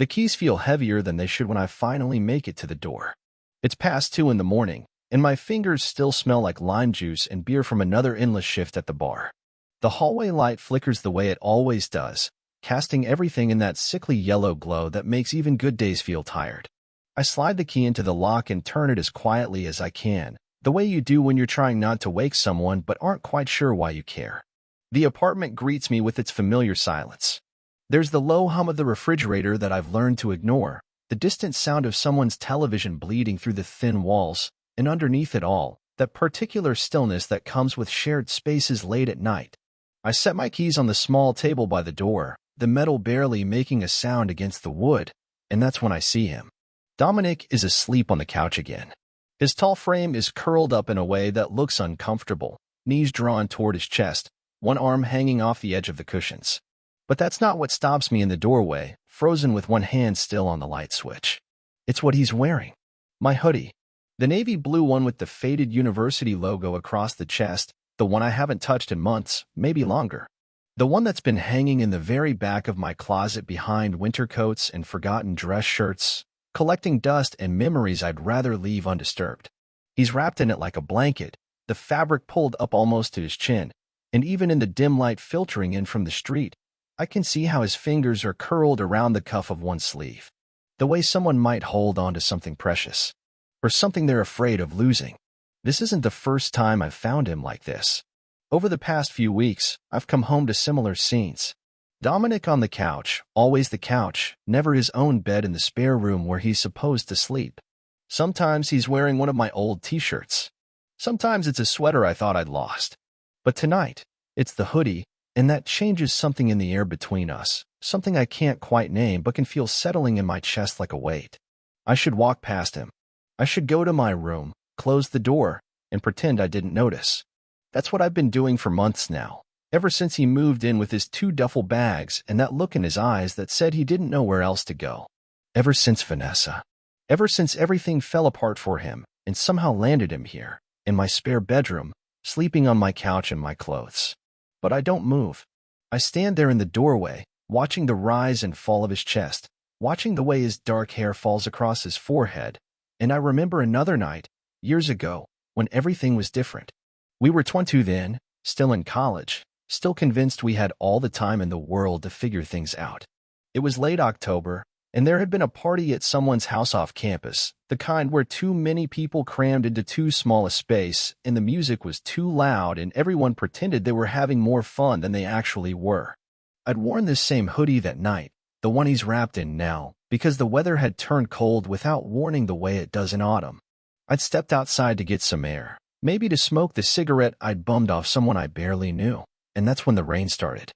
The keys feel heavier than they should when I finally make it to the door. It's past 2 in the morning, and my fingers still smell like lime juice and beer from another endless shift at the bar. The hallway light flickers the way it always does, casting everything in that sickly yellow glow that makes even good days feel tired. I slide the key into the lock and turn it as quietly as I can, the way you do when you're trying not to wake someone but aren't quite sure why you care. The apartment greets me with its familiar silence. There's the low hum of the refrigerator that I've learned to ignore, the distant sound of someone's television bleeding through the thin walls, and underneath it all, that particular stillness that comes with shared spaces late at night. I set my keys on the small table by the door, the metal barely making a sound against the wood, and that's when I see him. Dominic is asleep on the couch again. His tall frame is curled up in a way that looks uncomfortable, knees drawn toward his chest, one arm hanging off the edge of the cushions. But that's not what stops me in the doorway, frozen with one hand still on the light switch. It's what he's wearing. My hoodie. The navy blue one with the faded university logo across the chest, the one I haven't touched in months, maybe longer. The one that's been hanging in the very back of my closet behind winter coats and forgotten dress shirts, collecting dust and memories I'd rather leave undisturbed. He's wrapped in it like a blanket, the fabric pulled up almost to his chin, and even in the dim light filtering in from the street, I can see how his fingers are curled around the cuff of one sleeve, the way someone might hold on to something precious, or something they're afraid of losing. This isn't the first time I've found him like this. Over the past few weeks, I've come home to similar scenes. Dominic on the couch, always the couch, never his own bed in the spare room where he's supposed to sleep. Sometimes he's wearing one of my old t-shirts. Sometimes it's a sweater I thought I'd lost. But tonight, it's the hoodie, and that changes something in the air between us, something I can't quite name but can feel settling in my chest like a weight. I should walk past him. I should go to my room, close the door, and pretend I didn't notice. That's what I've been doing for months now, ever since he moved in with his 2 duffel bags and that look in his eyes that said he didn't know where else to go. Ever since Vanessa. Ever since everything fell apart for him and somehow landed him here, in my spare bedroom, sleeping on my couch in my clothes. But I don't move. I stand there in the doorway, watching the rise and fall of his chest, watching the way his dark hair falls across his forehead, and I remember another night, years ago, when everything was different. We were 22 then, still in college, still convinced we had all the time in the world to figure things out. It was late October, and there had been a party at someone's house off campus, the kind where too many people crammed into too small a space, and the music was too loud and everyone pretended they were having more fun than they actually were. I'd worn this same hoodie that night, the one he's wrapped in now, because the weather had turned cold without warning the way it does in autumn. I'd stepped outside to get some air, maybe to smoke the cigarette I'd bummed off someone I barely knew, and that's when the rain started.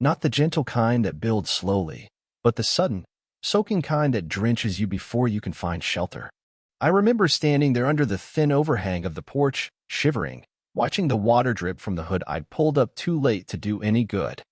Not the gentle kind that builds slowly, but the sudden, soaking kind that drenches you before you can find shelter. I remember standing there under the thin overhang of the porch, shivering, watching the water drip from the hood I'd pulled up too late to do any good.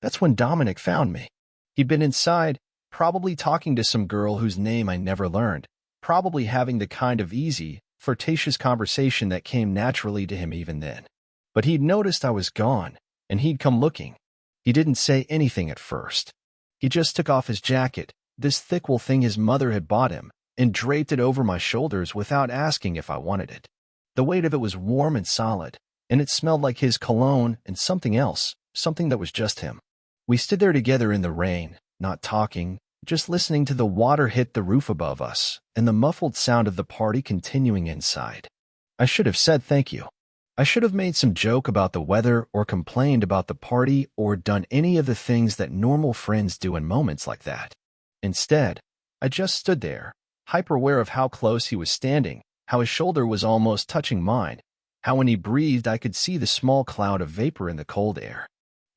That's when Dominic found me. He'd been inside, probably talking to some girl whose name I never learned, probably having the kind of easy, flirtatious conversation that came naturally to him even then. But he'd noticed I was gone, and he'd come looking. He didn't say anything at first. He just took off his jacket, this thick wool thing his mother had bought him, and draped it over my shoulders without asking if I wanted it. The weight of it was warm and solid, and it smelled like his cologne and something else, something that was just him. We stood there together in the rain, not talking, just listening to the water hit the roof above us and the muffled sound of the party continuing inside. I should have said thank you. I should have made some joke about the weather or complained about the party or done any of the things that normal friends do in moments like that. Instead, I just stood there, hyper-aware of how close he was standing, how his shoulder was almost touching mine, how when he breathed I could see the small cloud of vapor in the cold air.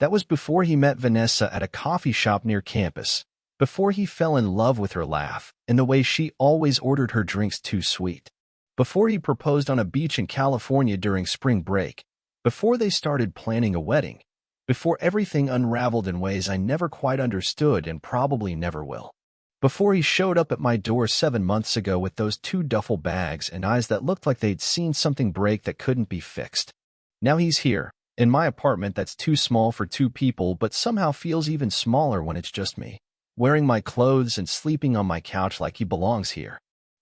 That was before he met Vanessa at a coffee shop near campus, before he fell in love with her laugh and the way she always ordered her drinks too sweet, before he proposed on a beach in California during spring break, before they started planning a wedding, before everything unraveled in ways I never quite understood and probably never will. Before he showed up at my door 7 months ago with those 2 duffel bags and eyes that looked like they'd seen something break that couldn't be fixed. Now he's here, in my apartment that's too small for 2 people but somehow feels even smaller when it's just me. wearing my clothes and sleeping on my couch like he belongs here.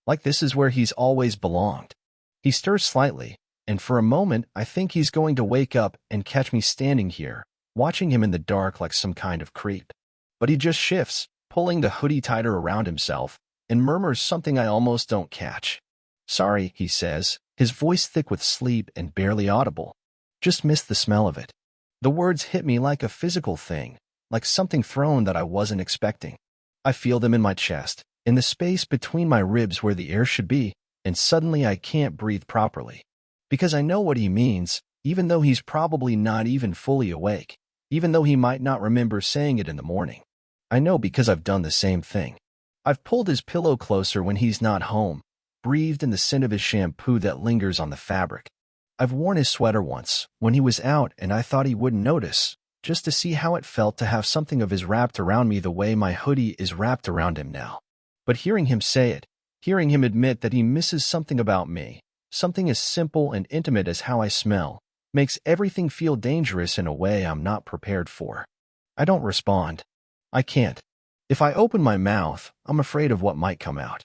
Like this is where he's always belonged. He stirs slightly, and for a moment I think he's going to wake up and catch me standing here, watching him in the dark like some kind of creep. But he just shifts, pulling the hoodie tighter around himself, and murmurs something I almost don't catch. "Sorry," he says, his voice thick with sleep and barely audible. "Just missed the smell of it." The words hit me like a physical thing, like something thrown that I wasn't expecting. I feel them in my chest, in the space between my ribs where the air should be, and suddenly I can't breathe properly. Because I know what he means, even though he's probably not even fully awake, even though he might not remember saying it in the morning. I know because I've done the same thing. I've pulled his pillow closer when he's not home, breathed in the scent of his shampoo that lingers on the fabric. I've worn his sweater once, when he was out and I thought he wouldn't notice, just to see how it felt to have something of his wrapped around me the way my hoodie is wrapped around him now. But hearing him say it, hearing him admit that he misses something about me, something as simple and intimate as how I smell, makes everything feel dangerous in a way I'm not prepared for. I don't respond. I can't. If I open my mouth, I'm afraid of what might come out.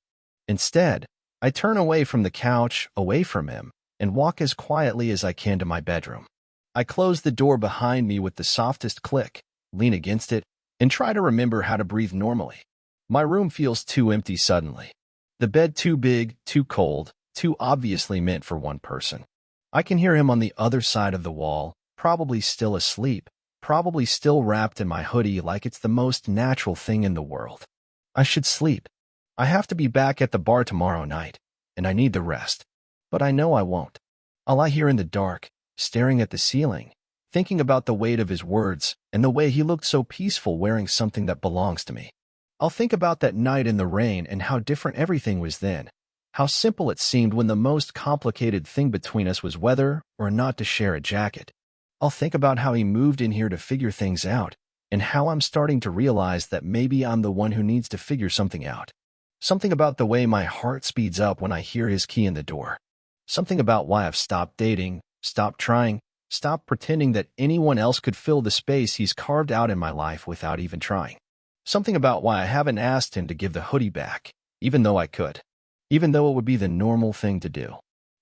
Instead, I turn away from the couch, away from him, and walk as quietly as I can to my bedroom. I close the door behind me with the softest click, lean against it, and try to remember how to breathe normally. My room feels too empty suddenly. The bed too big, too cold, too obviously meant for one person. I can hear him on the other side of the wall, probably still asleep, probably still wrapped in my hoodie like it's the most natural thing in the world. I should sleep. I have to be back at the bar tomorrow night, and I need the rest. But I know I won't. I'll lie here in the dark, staring at the ceiling, thinking about the weight of his words and the way he looked so peaceful wearing something that belongs to me. I'll think about that night in the rain and how different everything was then, how simple it seemed when the most complicated thing between us was whether or not to share a jacket. I'll think about how he moved in here to figure things out, and how I'm starting to realize that maybe I'm the one who needs to figure something out. Something about the way my heart speeds up when I hear his key in the door. Something about why I've stopped dating, stopped trying, stopped pretending that anyone else could fill the space he's carved out in my life without even trying. Something about why I haven't asked him to give the hoodie back, even though I could. Even though it would be the normal thing to do.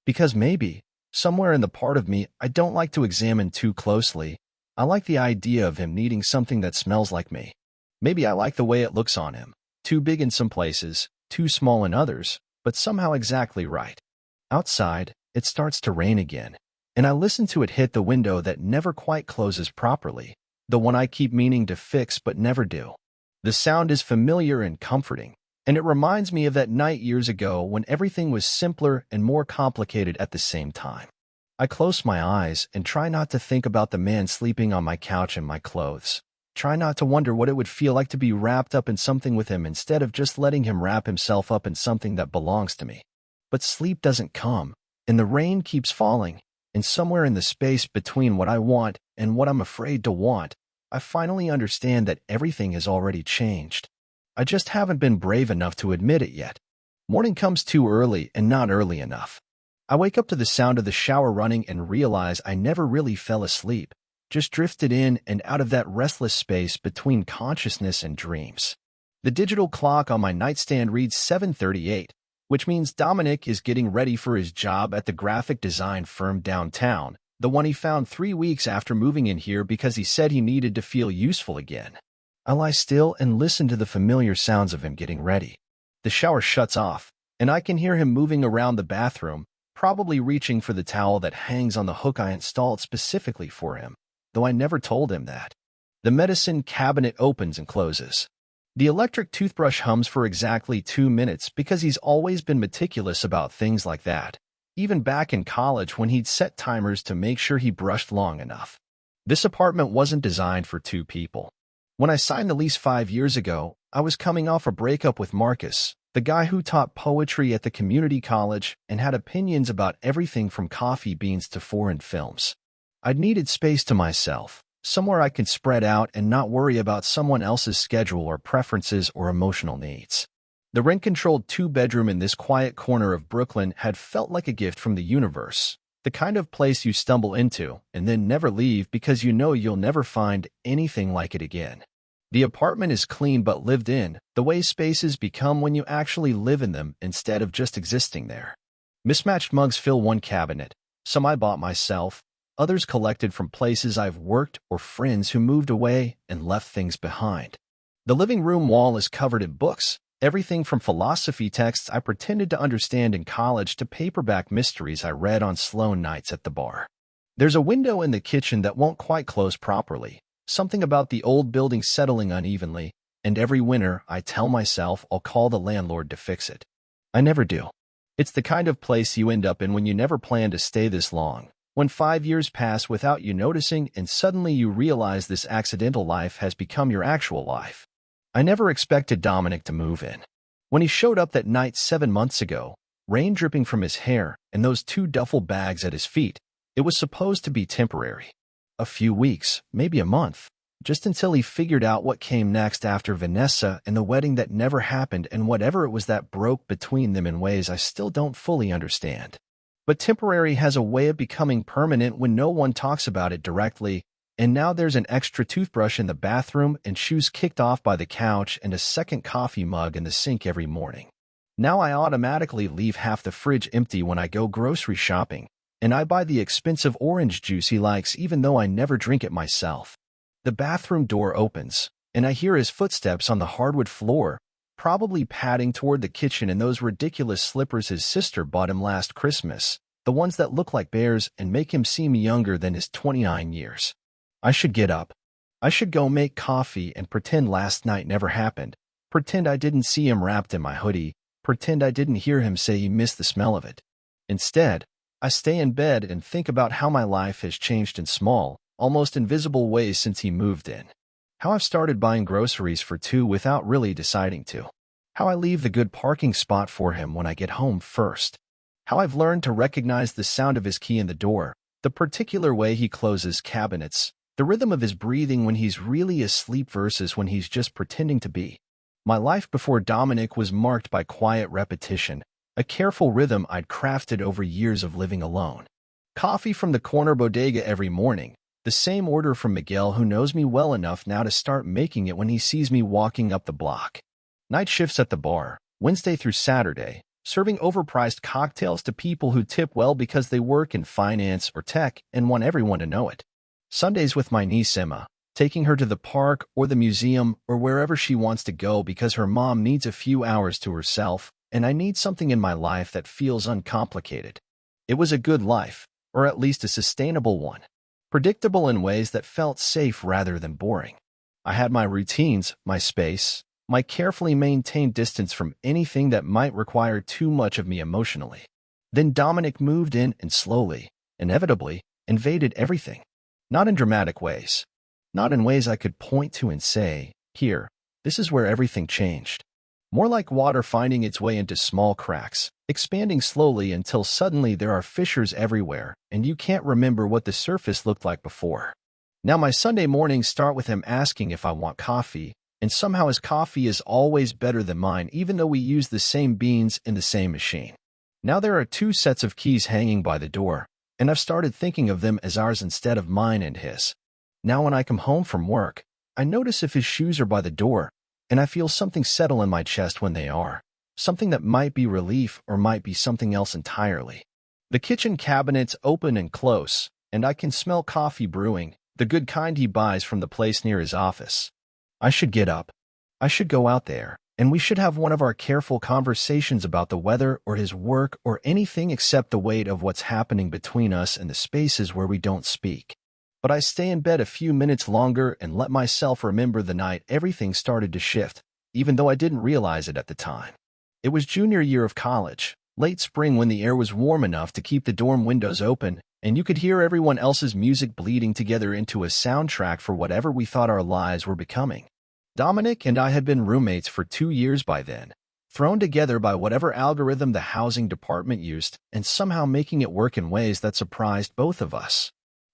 Because maybe, somewhere in the part of me I don't like to examine too closely, I like the idea of him needing something that smells like me. Maybe I like the way it looks on him. Too big in some places, too small in others, but somehow exactly right. Outside, it starts to rain again, and I listen to it hit the window that never quite closes properly, the one I keep meaning to fix but never do. The sound is familiar and comforting, and it reminds me of that night years ago when everything was simpler and more complicated at the same time. I close my eyes and try not to think about the man sleeping on my couch in my clothes. Try not to wonder what it would feel like to be wrapped up in something with him instead of just letting him wrap himself up in something that belongs to me. But sleep doesn't come, and the rain keeps falling, and somewhere in the space between what I want and what I'm afraid to want, I finally understand that everything has already changed. I just haven't been brave enough to admit it yet. Morning comes too early and not early enough. I wake up to the sound of the shower running and realize I never really fell asleep, just drifted in and out of that restless space between consciousness and dreams. The digital clock on my nightstand reads 7:38, which means Dominic is getting ready for his job at the graphic design firm downtown, the one he found 3 weeks after moving in here because he said he needed to feel useful again. I lie still and listen to the familiar sounds of him getting ready. The shower shuts off, and I can hear him moving around the bathroom, probably reaching for the towel that hangs on the hook I installed specifically for him, though I never told him that. The medicine cabinet opens and closes. The electric toothbrush hums for exactly 2 minutes because he's always been meticulous about things like that, even back in college when he'd set timers to make sure he brushed long enough. This apartment wasn't designed for 2 people. When I signed the lease 5 years ago, I was coming off a breakup with Marcus, the guy who taught poetry at the community college and had opinions about everything from coffee beans to foreign films. I'd needed space to myself, somewhere I could spread out and not worry about someone else's schedule or preferences or emotional needs. The rent-controlled 2-bedroom in this quiet corner of Brooklyn had felt like a gift from the universe, the kind of place you stumble into and then never leave because you know you'll never find anything like it again. The apartment is clean but lived in, the way spaces become when you actually live in them instead of just existing there. Mismatched mugs fill one cabinet. Some I bought myself, others collected from places I've worked or friends who moved away and left things behind. The living room wall is covered in books, everything from philosophy texts I pretended to understand in college to paperback mysteries I read on slow nights at the bar. There's a window in the kitchen that won't quite close properly, something about the old building settling unevenly, and every winter I tell myself I'll call the landlord to fix it. I never do. It's the kind of place you end up in when you never plan to stay this long, when 5 years pass without you noticing and suddenly you realize this accidental life has become your actual life. I never expected Dominic to move in. When he showed up that night 7 months ago, rain dripping from his hair and those 2 duffel bags at his feet, it was supposed to be temporary. A few weeks, maybe a month, just until he figured out what came next after Vanessa and the wedding that never happened and whatever it was that broke between them in ways I still don't fully understand. But temporary has a way of becoming permanent when no one talks about it directly, and now there's an extra toothbrush in the bathroom and shoes kicked off by the couch and a second coffee mug in the sink every morning. Now I automatically leave half the fridge empty when I go grocery shopping, and I buy the expensive orange juice he likes even though I never drink it myself. The bathroom door opens, and I hear his footsteps on the hardwood floor, probably padding toward the kitchen in those ridiculous slippers his sister bought him last Christmas, the ones that look like bears and make him seem younger than his 29 years. I should get up. I should go make coffee and pretend last night never happened, pretend I didn't see him wrapped in my hoodie, pretend I didn't hear him say he missed the smell of it. Instead, I stay in bed and think about how my life has changed in small, almost invisible ways since he moved in. How I've started buying groceries for 2 without really deciding to. How I leave the good parking spot for him when I get home first. How I've learned to recognize the sound of his key in the door, the particular way he closes cabinets, the rhythm of his breathing when he's really asleep versus when he's just pretending to be. My life before Dominic was marked by quiet repetition, a careful rhythm I'd crafted over years of living alone. Coffee from the corner bodega every morning, the same order from Miguel, who knows me well enough now to start making it when he sees me walking up the block. Night shifts at the bar, Wednesday through Saturday, serving overpriced cocktails to people who tip well because they work in finance or tech and want everyone to know it. Sundays with my niece Emma, taking her to the park or the museum or wherever she wants to go because her mom needs a few hours to herself, and I need something in my life that feels uncomplicated. It was a good life, or at least a sustainable one. Predictable in ways that felt safe rather than boring. I had my routines, my space, my carefully maintained distance from anything that might require too much of me emotionally. Then Dominic moved in and slowly, inevitably, invaded everything. Not in dramatic ways. Not in ways I could point to and say, here, this is where everything changed. More like water finding its way into small cracks, expanding slowly until suddenly there are fissures everywhere, and you can't remember what the surface looked like before. Now my Sunday mornings start with him asking if I want coffee, and somehow his coffee is always better than mine even though we use the same beans in the same machine. Now there are 2 sets of keys hanging by the door, and I've started thinking of them as ours instead of mine and his. Now when I come home from work, I notice if his shoes are by the door, and I feel something settle in my chest when they are, something that might be relief or might be something else entirely. The kitchen cabinets open and close, and I can smell coffee brewing, the good kind he buys from the place near his office. I should get up. I should go out there, and we should have one of our careful conversations about the weather or his work or anything except the weight of what's happening between us and the spaces where we don't speak. But I stay in bed a few minutes longer and let myself remember the night everything started to shift, even though I didn't realize it at the time. It was junior year of college, late spring when the air was warm enough to keep the dorm windows open, and you could hear everyone else's music bleeding together into a soundtrack for whatever we thought our lives were becoming. Dominic and I had been roommates for 2 years by then, thrown together by whatever algorithm the housing department used, and somehow making it work in ways that surprised both of us.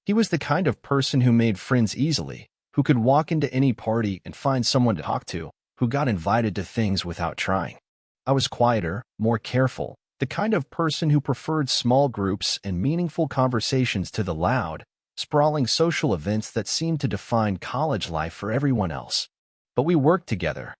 He was the kind of person who made friends easily, who could walk into any party and find someone to talk to, who got invited to things without trying. I was quieter, more careful, the kind of person who preferred small groups and meaningful conversations to the loud, sprawling social events that seemed to define college life for everyone else. but we worked together.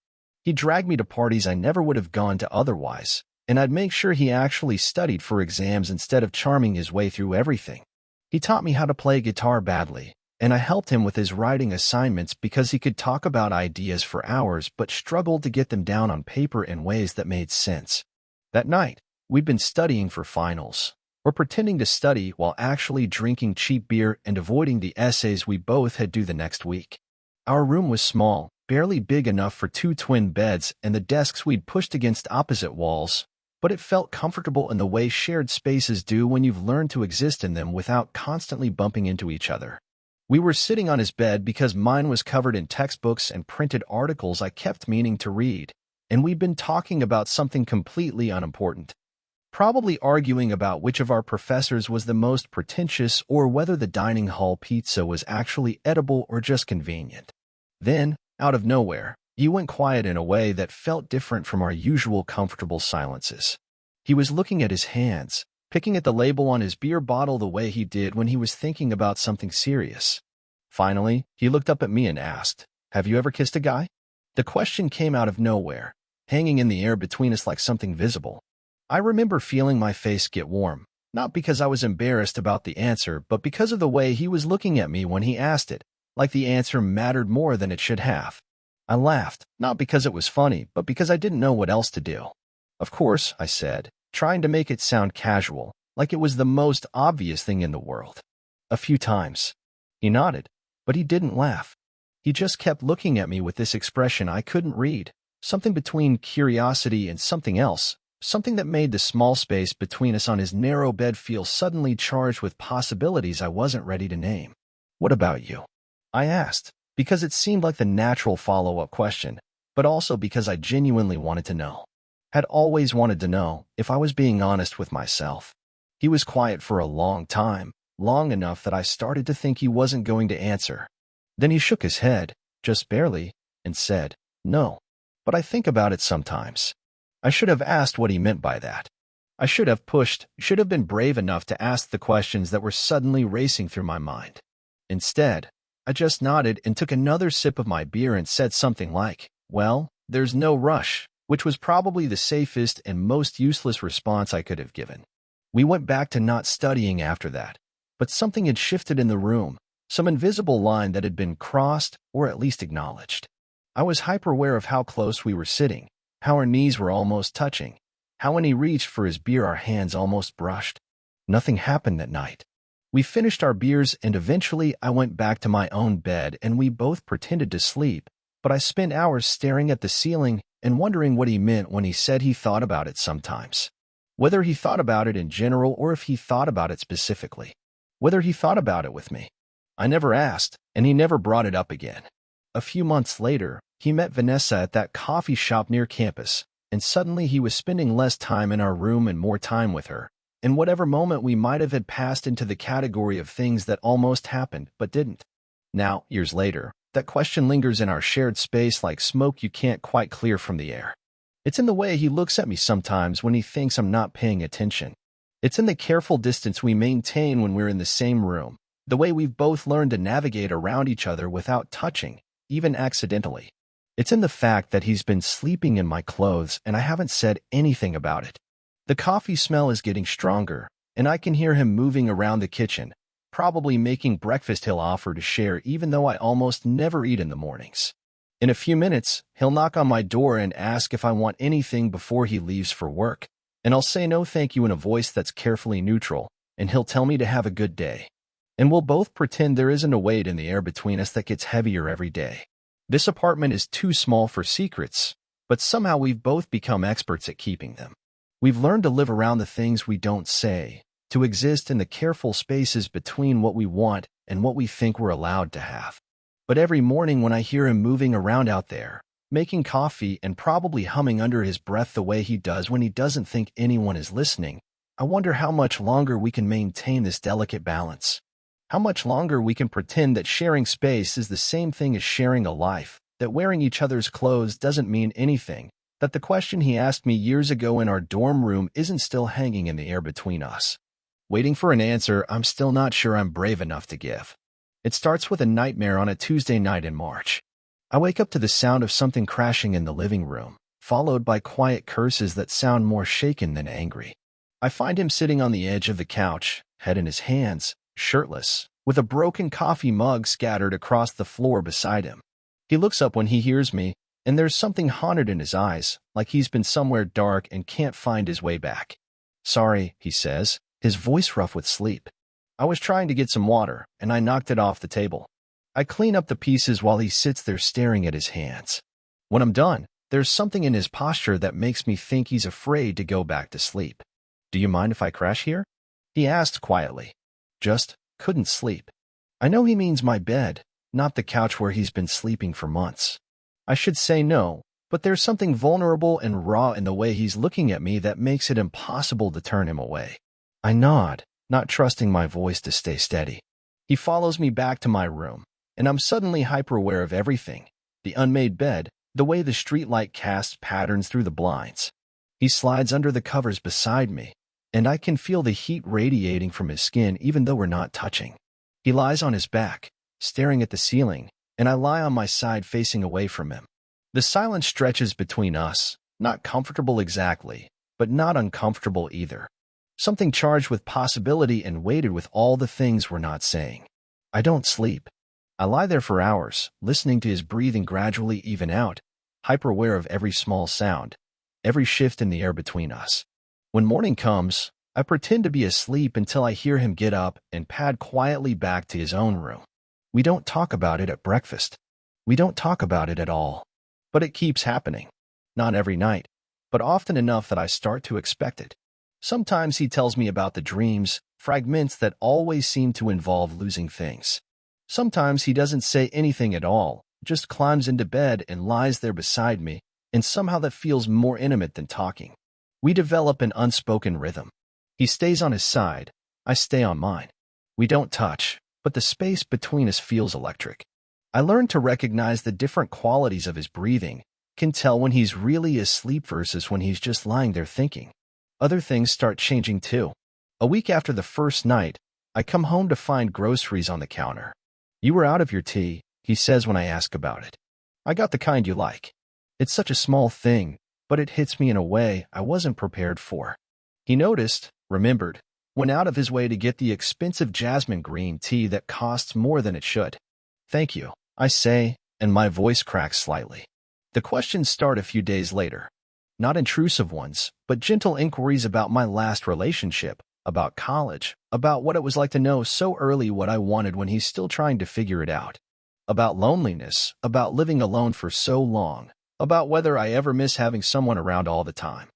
He dragged me to parties I never would have gone to otherwise, and I'd make sure he actually studied for exams instead of charming his way through everything. He taught me how to play guitar badly, and I helped him with his writing assignments because he could talk about ideas for hours but struggled to get them down on paper in ways that made sense. That night, we'd been studying for finals, or pretending to study while actually drinking cheap beer and avoiding the essays we both had due the next week. Our room was small, barely big enough for 2 twin beds and the desks we'd pushed against opposite walls, but it felt comfortable in the way shared spaces do when you've learned to exist in them without constantly bumping into each other. We were sitting on his bed because mine was covered in textbooks and printed articles I kept meaning to read, and we'd been talking about something completely unimportant. Probably arguing about which of our professors was the most pretentious or whether the dining hall pizza was actually edible or just convenient. Then, out of nowhere, he went quiet in a way that felt different from our usual comfortable silences. He was looking at his hands, picking at the label on his beer bottle the way he did when he was thinking about something serious. Finally, he looked up at me and asked, "Have you ever kissed a guy?" The question came out of nowhere, hanging in the air between us like something visible. I remember feeling my face get warm, not because I was embarrassed about the answer, but because of the way he was looking at me when he asked it, like the answer mattered more than it should have. I laughed, not because it was funny, but because I didn't know what else to do. "Of course," I said, trying to make it sound casual, like it was the most obvious thing in the world. "A few times." He nodded, but he didn't laugh. He just kept looking at me with this expression I couldn't read, something between curiosity and something else, something that made the small space between us on his narrow bed feel suddenly charged with possibilities I wasn't ready to name. "What about you?" I asked, because it seemed like the natural follow-up question, but also because I genuinely wanted to know. Had always wanted to know if I was being honest with myself. He was quiet for a long time, long enough that I started to think he wasn't going to answer. Then he shook his head, just barely, and said, "No, but I think about it sometimes." I should have asked what he meant by that. I should have been brave enough to ask the questions that were suddenly racing through my mind. Instead, I just nodded and took another sip of my beer and said something like, "Well, there's no rush," which was probably the safest and most useless response I could have given. We went back to not studying after that, but something had shifted in the room, some invisible line that had been crossed or at least acknowledged. I was hyper-aware of how close we were sitting, how our knees were almost touching, how when he reached for his beer our hands almost brushed. Nothing happened that night. We finished our beers and eventually I went back to my own bed and we both pretended to sleep, but I spent hours staring at the ceiling and wondering what he meant when he said he thought about it sometimes. Whether he thought about it in general or if he thought about it specifically. Whether he thought about it with me. I never asked, and he never brought it up again. A few months later, he met Vanessa at that coffee shop near campus, and suddenly he was spending less time in our room and more time with her. In whatever moment we might have had passed into the category of things that almost happened but didn't. Now, years later, that question lingers in our shared space like smoke you can't quite clear from the air. It's in the way he looks at me sometimes when he thinks I'm not paying attention. It's in the careful distance we maintain when we're in the same room, the way we've both learned to navigate around each other without touching, even accidentally. It's in the fact that he's been sleeping in my clothes and I haven't said anything about it. The coffee smell is getting stronger, and I can hear him moving around the kitchen, probably making breakfast he'll offer to share even though I almost never eat in the mornings. In a few minutes, he'll knock on my door and ask if I want anything before he leaves for work, and I'll say no thank you in a voice that's carefully neutral, and he'll tell me to have a good day. And we'll both pretend there isn't a weight in the air between us that gets heavier every day. This apartment is too small for secrets, but somehow we've both become experts at keeping them. We've learned to live around the things we don't say, to exist in the careful spaces between what we want and what we think we're allowed to have. But every morning when I hear him moving around out there, making coffee and probably humming under his breath the way he does when he doesn't think anyone is listening, I wonder how much longer we can maintain this delicate balance. How much longer we can pretend that sharing space is the same thing as sharing a life, that wearing each other's clothes doesn't mean anything, that the question he asked me years ago in our dorm room isn't still hanging in the air between us. Waiting for an answer I'm still not sure I'm brave enough to give. It starts with a nightmare on a Tuesday night in March. I wake up to the sound of something crashing in the living room, followed by quiet curses that sound more shaken than angry. I find him sitting on the edge of the couch, head in his hands, shirtless, with a broken coffee mug scattered across the floor beside him. He looks up when he hears me, and there's something haunted in his eyes, like he's been somewhere dark and can't find his way back. "Sorry," he says, his voice rough with sleep. "I was trying to get some water, and I knocked it off the table." I clean up the pieces while he sits there staring at his hands. When I'm done, there's something in his posture that makes me think he's afraid to go back to sleep. "Do you mind if I crash here?" he asked quietly. "Just couldn't sleep." I know he means my bed, not the couch where he's been sleeping for months. I should say no, but there's something vulnerable and raw in the way he's looking at me that makes it impossible to turn him away. I nod, not trusting my voice to stay steady. He follows me back to my room, and I'm suddenly hyper-aware of everything: the unmade bed, the way the streetlight casts patterns through the blinds. He slides under the covers beside me, and I can feel the heat radiating from his skin even though we're not touching. He lies on his back, staring at the ceiling, and I lie on my side facing away from him. The silence stretches between us, not comfortable exactly, but not uncomfortable either. Something charged with possibility and weighted with all the things we're not saying. I don't sleep. I lie there for hours, listening to his breathing gradually even out, hyper-aware of every small sound, every shift in the air between us. When morning comes, I pretend to be asleep until I hear him get up and pad quietly back to his own room. We don't talk about it at breakfast. We don't talk about it at all. But it keeps happening. Not every night, but often enough that I start to expect it. Sometimes he tells me about the dreams, fragments that always seem to involve losing things. Sometimes he doesn't say anything at all, just climbs into bed and lies there beside me, and somehow that feels more intimate than talking. We develop an unspoken rhythm. He stays on his side, I stay on mine. We don't touch, but the space between us feels electric. I learned to recognize the different qualities of his breathing, can tell when he's really asleep versus when he's just lying there thinking. Other things start changing too. A week after the first night, I come home to find groceries on the counter. "You were out of your tea," he says when I ask about it. "I got the kind you like." It's such a small thing, but it hits me in a way I wasn't prepared for. He noticed, remembered, went out of his way to get the expensive jasmine green tea that costs more than it should. "Thank you," I say, and my voice cracks slightly. The questions start a few days later. Not intrusive ones, but gentle inquiries about my last relationship, about college, about what it was like to know so early what I wanted when he's still trying to figure it out, about loneliness, about living alone for so long, about whether I ever miss having someone around all the time.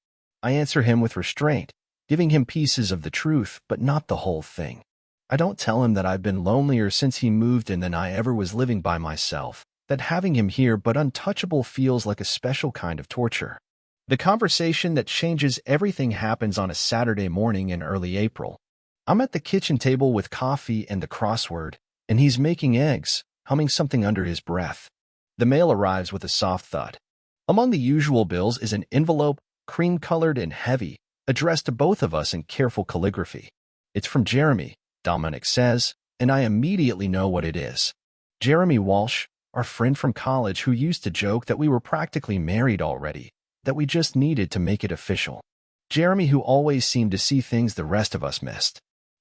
I answer him with restraint, giving him pieces of the truth, but not the whole thing. I don't tell him that I've been lonelier since he moved in than I ever was living by myself, that having him here but untouchable feels like a special kind of torture. The conversation that changes everything happens on a Saturday morning in early April. I'm at the kitchen table with coffee and the crossword, and he's making eggs, humming something under his breath. The mail arrives with a soft thud. Among the usual bills is an envelope, cream-colored and heavy, addressed to both of us in careful calligraphy. "It's from Jeremy," Dominic says, and I immediately know what it is. Jeremy Walsh, our friend from college who used to joke that we were practically married already, that we just needed to make it official. Jeremy who always seemed to see things the rest of us missed.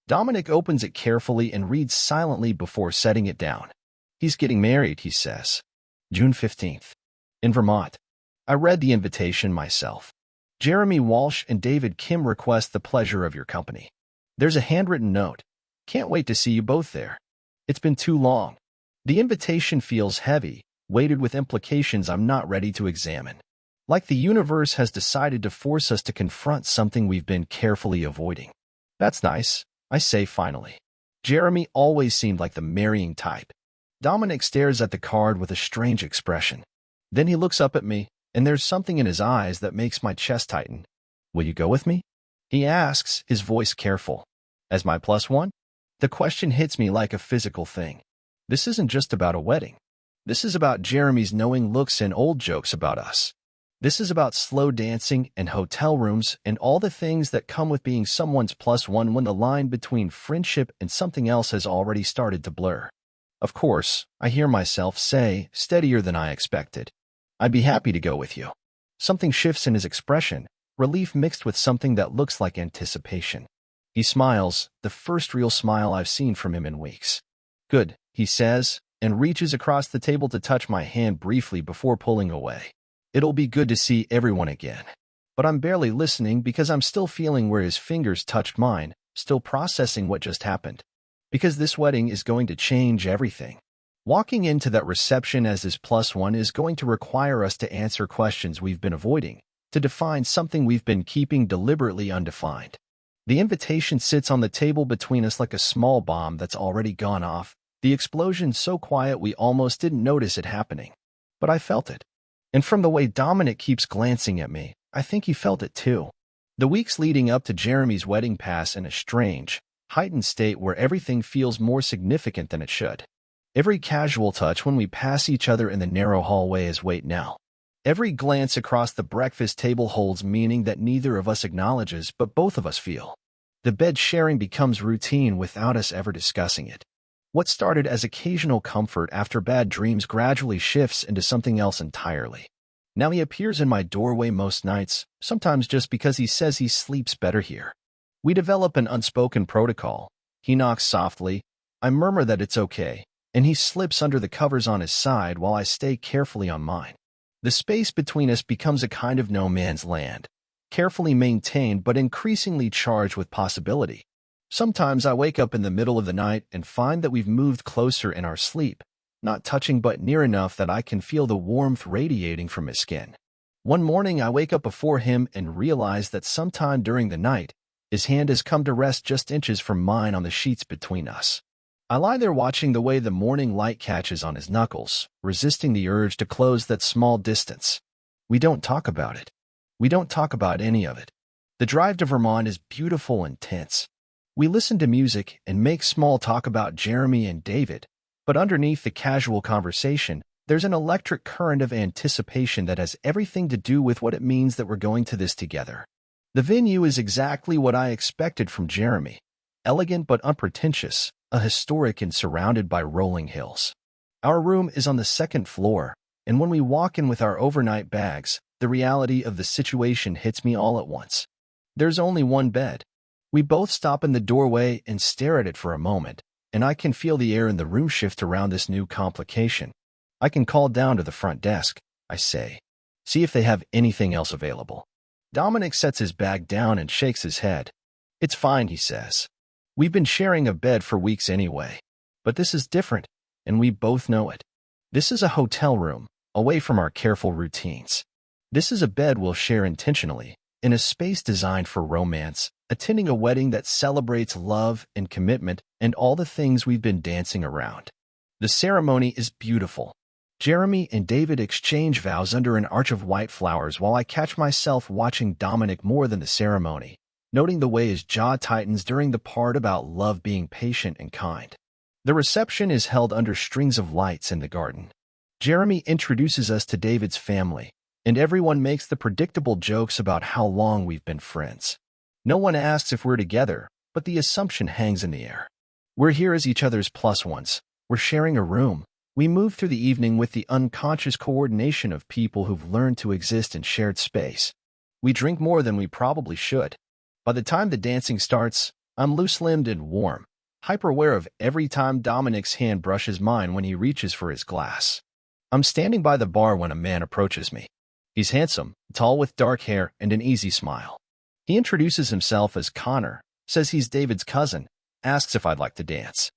Dominic opens it carefully and reads silently before setting it down. "He's getting married," he says. "June 15th. In Vermont." I read the invitation myself. "Jeremy Walsh and David Kim request the pleasure of your company. There's a handwritten note. Can't wait to see you both there. It's been too long." The invitation feels heavy, weighted with implications I'm not ready to examine. Like the universe has decided to force us to confront something we've been carefully avoiding. "That's nice," I say finally. Jeremy always seemed like the marrying type. Dominic stares at the card with a strange expression. Then he looks up at me, and there's something in his eyes that makes my chest tighten. "Will you go with me?" he asks, his voice careful. "As my plus one?" The question hits me like a physical thing. This isn't just about a wedding. This is about Jeremy's knowing looks and old jokes about us. This is about slow dancing and hotel rooms and all the things that come with being someone's plus one when the line between friendship and something else has already started to blur. Of course, I hear myself say, steadier than I expected. I'd be happy to go with you. Something shifts in his expression, relief mixed with something that looks like anticipation. He smiles, the first real smile I've seen from him in weeks. Good, he says, and reaches across the table to touch my hand briefly before pulling away. It'll be good to see everyone again. But I'm barely listening because I'm still feeling where his fingers touched mine, still processing what just happened. Because this wedding is going to change everything. Walking into that reception as his plus one is going to require us to answer questions we've been avoiding, to define something we've been keeping deliberately undefined. The invitation sits on the table between us like a small bomb that's already gone off, the explosion so quiet we almost didn't notice it happening. But I felt it. And from the way Dominic keeps glancing at me, I think he felt it too. The weeks leading up to Jeremy's wedding pass in a strange, heightened state where everything feels more significant than it should. Every casual touch when we pass each other in the narrow hallway is wait now. Every glance across the breakfast table holds meaning that neither of us acknowledges but both of us feel. The bed sharing becomes routine without us ever discussing it. What started as occasional comfort after bad dreams gradually shifts into something else entirely. Now he appears in my doorway most nights, sometimes just because he says he sleeps better here. We develop an unspoken protocol. He knocks softly, I murmur that it's okay, and he slips under the covers on his side while I stay carefully on mine. The space between us becomes a kind of no man's land, carefully maintained but increasingly charged with possibility. Sometimes I wake up in the middle of the night and find that we've moved closer in our sleep, not touching but near enough that I can feel the warmth radiating from his skin. One morning I wake up before him and realize that sometime during the night, his hand has come to rest just inches from mine on the sheets between us. I lie there watching the way the morning light catches on his knuckles, resisting the urge to close that small distance. We don't talk about it. We don't talk about any of it. The drive to Vermont is beautiful and tense. We listen to music and make small talk about Jeremy and David, but underneath the casual conversation, there's an electric current of anticipation that has everything to do with what it means that we're going to this together. The venue is exactly what I expected from Jeremy. Elegant but unpretentious, a historic and surrounded by rolling hills. Our room is on the second floor, and when we walk in with our overnight bags, the reality of the situation hits me all at once. There's only one bed. We both stop in the doorway and stare at it for a moment, and I can feel the air in the room shift around this new complication. I can call down to the front desk, I say. See if they have anything else available. Dominic sets his bag down and shakes his head. It's fine, he says. We've been sharing a bed for weeks anyway. But this is different, and we both know it. This is a hotel room, away from our careful routines. This is a bed we'll share intentionally, in a space designed for romance, attending a wedding that celebrates love and commitment and all the things we've been dancing around. The ceremony is beautiful. Jeremy and David exchange vows under an arch of white flowers while I catch myself watching Dominic more than the ceremony, noting the way his jaw tightens during the part about love being patient and kind. The reception is held under strings of lights in the garden. Jeremy introduces us to David's family, and everyone makes the predictable jokes about how long we've been friends. No one asks if we're together, but the assumption hangs in the air. We're here as each other's plus ones. We're sharing a room. We move through the evening with the unconscious coordination of people who've learned to exist in shared space. We drink more than we probably should. By the time the dancing starts, I'm loose-limbed and warm, hyper-aware of every time Dominic's hand brushes mine when he reaches for his glass. I'm standing by the bar when a man approaches me. He's handsome, tall with dark hair and an easy smile. He introduces himself as Connor, says he's David's cousin, asks if I'd like to dance.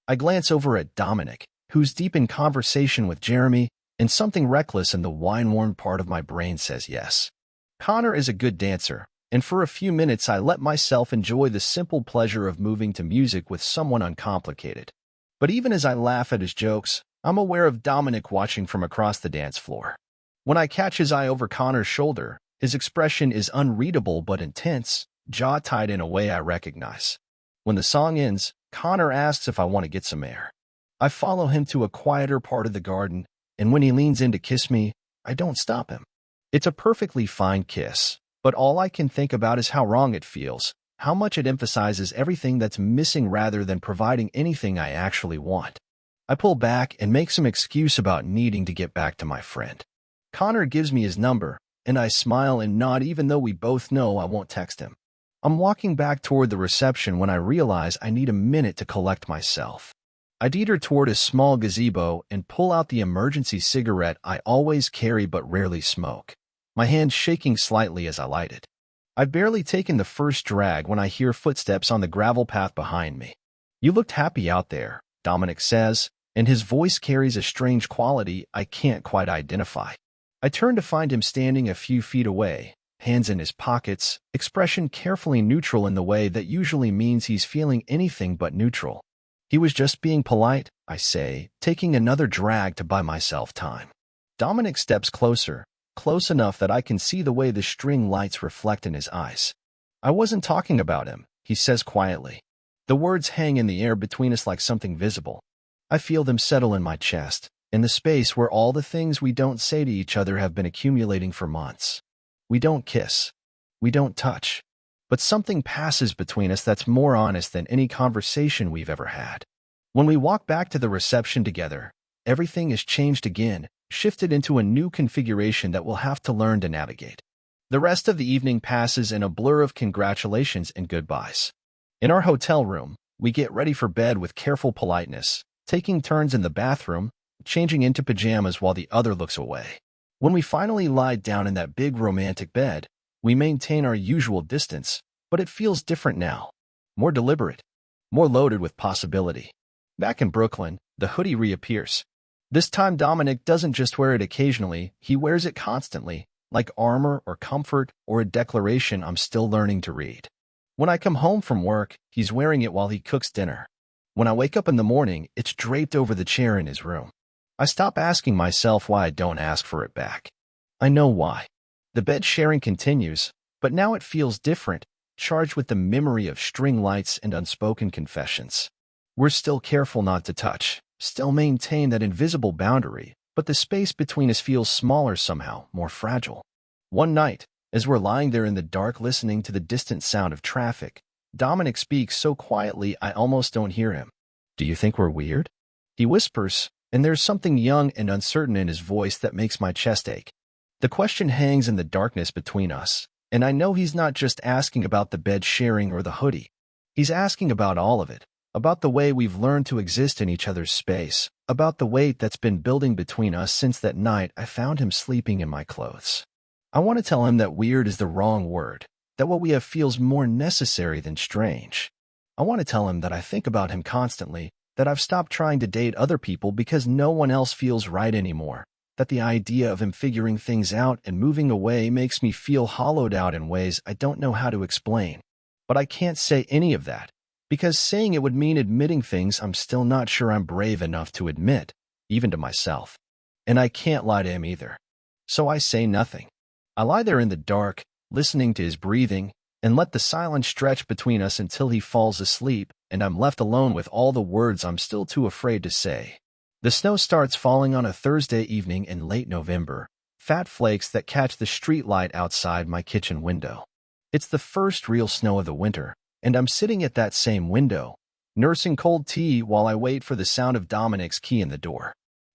I glance over at Dominic, who's deep in conversation with Jeremy, and something reckless in the wine-worn part of my brain says yes. Connor is a good dancer, and for a few minutes I let myself enjoy the simple pleasure of moving to music with someone uncomplicated. But even as I laugh at his jokes, I'm aware of Dominic watching from across the dance floor. When I catch his eye over Connor's shoulder, his expression is unreadable but intense, jaw tied in a way I recognize. When the song ends, Connor asks if I want to get some air. I follow him to a quieter part of the garden, and when he leans in to kiss me, I don't stop him. It's a perfectly fine kiss, but all I can think about is how wrong it feels, how much it emphasizes everything that's missing rather than providing anything I actually want. I pull back and make some excuse about needing to get back to my friend. Connor gives me his number, and I smile and nod even though we both know I won't text him. I'm walking back toward the reception when I realize I need a minute to collect myself. I teeter toward a small gazebo and pull out the emergency cigarette I always carry but rarely smoke, my hand shaking slightly as I light it. I've barely taken the first drag when I hear footsteps on the gravel path behind me. "You looked happy out there," Dominic says, and his voice carries a strange quality I can't quite identify. I turn to find him standing a few feet away, hands in his pockets, expression carefully neutral in the way that usually means he's feeling anything but neutral. "He was just being polite," I say, taking another drag to buy myself time. Dominic steps closer, close enough that I can see the way the string lights reflect in his eyes. "I wasn't talking about him," he says quietly. The words hang in the air between us like something visible. I feel them settle in my chest, in the space where all the things we don't say to each other have been accumulating for months. We don't kiss. We don't touch. But something passes between us that's more honest than any conversation we've ever had. When we walk back to the reception together, everything is changed again, shifted into a new configuration that we'll have to learn to navigate. The rest of the evening passes in a blur of congratulations and goodbyes. In our hotel room, we get ready for bed with careful politeness, taking turns in the bathroom, changing into pajamas while the other looks away. When we finally lie down in that big romantic bed, we maintain our usual distance, but it feels different now. More deliberate. More loaded with possibility. Back in Brooklyn, the hoodie reappears. This time Dominic doesn't just wear it occasionally, he wears it constantly, like armor or comfort or a declaration I'm still learning to read. When I come home from work, he's wearing it while he cooks dinner. When I wake up in the morning, it's draped over the chair in his room. I stop asking myself why I don't ask for it back. I know why. The bed sharing continues, but now it feels different, charged with the memory of string lights and unspoken confessions. We're still careful not to touch, still maintain that invisible boundary, but the space between us feels smaller somehow, more fragile. One night, as we're lying there in the dark listening to the distant sound of traffic, Dominic speaks so quietly I almost don't hear him. "Do you think we're weird?" He whispers, and there's something young and uncertain in his voice that makes my chest ache. The question hangs in the darkness between us, and I know he's not just asking about the bed sharing or the hoodie. He's asking about all of it, about the way we've learned to exist in each other's space, about the weight that's been building between us since that night I found him sleeping in my clothes. I want to tell him that weird is the wrong word, that what we have feels more necessary than strange. I want to tell him that I think about him constantly, that I've stopped trying to date other people because no one else feels right anymore, that the idea of him figuring things out and moving away makes me feel hollowed out in ways I don't know how to explain. But I can't say any of that, because saying it would mean admitting things I'm still not sure I'm brave enough to admit, even to myself. And I can't lie to him either. So I say nothing. I lie there in the dark, listening to his breathing, and let the silence stretch between us until he falls asleep, and I'm left alone with all the words I'm still too afraid to say. The snow starts falling on a Thursday evening in late November, fat flakes that catch the street light outside my kitchen window. It's the first real snow of the winter, and I'm sitting at that same window, nursing cold tea while I wait for the sound of Dominic's key in the door.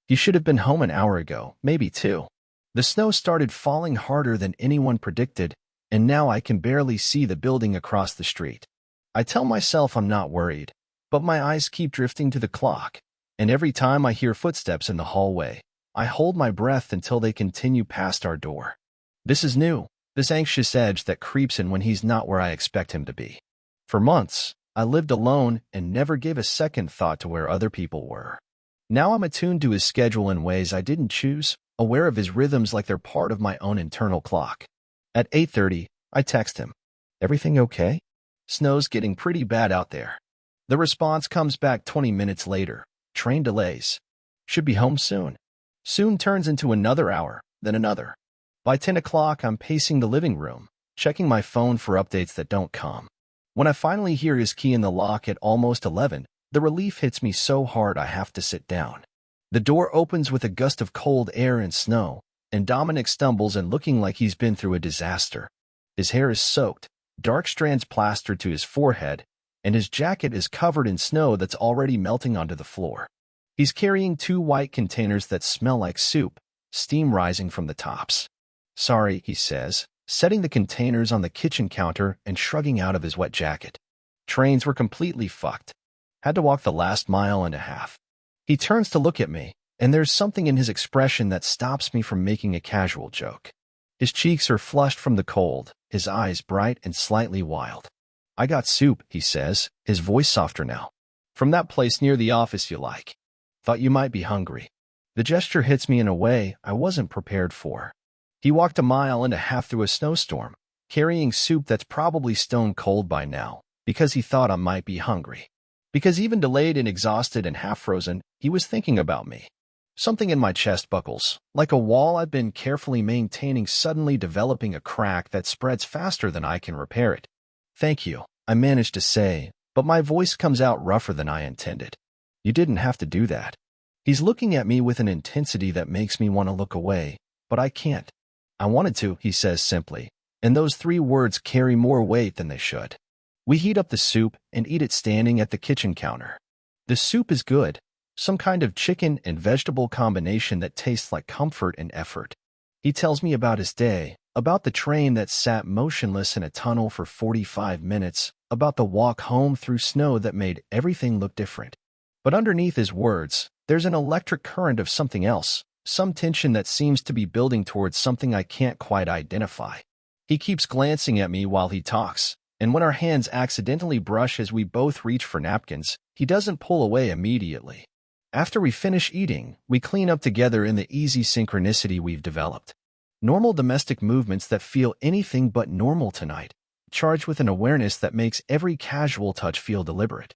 He should have been home an hour ago, maybe two. The snow started falling harder than anyone predicted, and now I can barely see the building across the street. I tell myself I'm not worried, but my eyes keep drifting to the clock, and every time I hear footsteps in the hallway, I hold my breath until they continue past our door. This is new, this anxious edge that creeps in when he's not where I expect him to be. For months, I lived alone and never gave a second thought to where other people were. Now I'm attuned to his schedule in ways I didn't choose, aware of his rhythms like they're part of my own internal clock. At 8:30, I text him. "Everything okay? Snow's getting pretty bad out there." The response comes back 20 minutes later. "Train delays. Should be home soon." Soon turns into another hour, then another. By 10 o'clock, I'm pacing the living room, checking my phone for updates that don't come. When I finally hear his key in the lock at almost 11, the relief hits me so hard I have to sit down. The door opens with a gust of cold air and snow, and Dominic stumbles and looking like he's been through a disaster. His hair is soaked, dark strands plastered to his forehead, and his jacket is covered in snow that's already melting onto the floor. He's carrying 2 white containers that smell like soup, steam rising from the tops. "Sorry," he says, setting the containers on the kitchen counter and shrugging out of his wet jacket. "Trains were completely fucked. Had to walk the last mile and a half." He turns to look at me, and there's something in his expression that stops me from making a casual joke. His cheeks are flushed from the cold, his eyes bright and slightly wild. "I got soup," he says, his voice softer now. "From that place near the office you like. Thought you might be hungry." The gesture hits me in a way I wasn't prepared for. He walked a mile and a half through a snowstorm, carrying soup that's probably stone cold by now, because he thought I might be hungry. Because even delayed and exhausted and half-frozen, he was thinking about me. Something in my chest buckles, like a wall I've been carefully maintaining suddenly developing a crack that spreads faster than I can repair it. "Thank you," I manage to say, but my voice comes out rougher than I intended. "You didn't have to do that." He's looking at me with an intensity that makes me want to look away, but I can't. "I wanted to," he says simply, and those 3 words carry more weight than they should. We heat up the soup and eat it standing at the kitchen counter. The soup is good, some kind of chicken and vegetable combination that tastes like comfort and effort. He tells me about his day, about the train that sat motionless in a tunnel for 45 minutes, about the walk home through snow that made everything look different. But underneath his words, there's an electric current of something else, some tension that seems to be building towards something I can't quite identify. He keeps glancing at me while he talks, and when our hands accidentally brush as we both reach for napkins, he doesn't pull away immediately. After we finish eating, we clean up together in the easy synchronicity we've developed. Normal domestic movements that feel anything but normal tonight, charged with an awareness that makes every casual touch feel deliberate.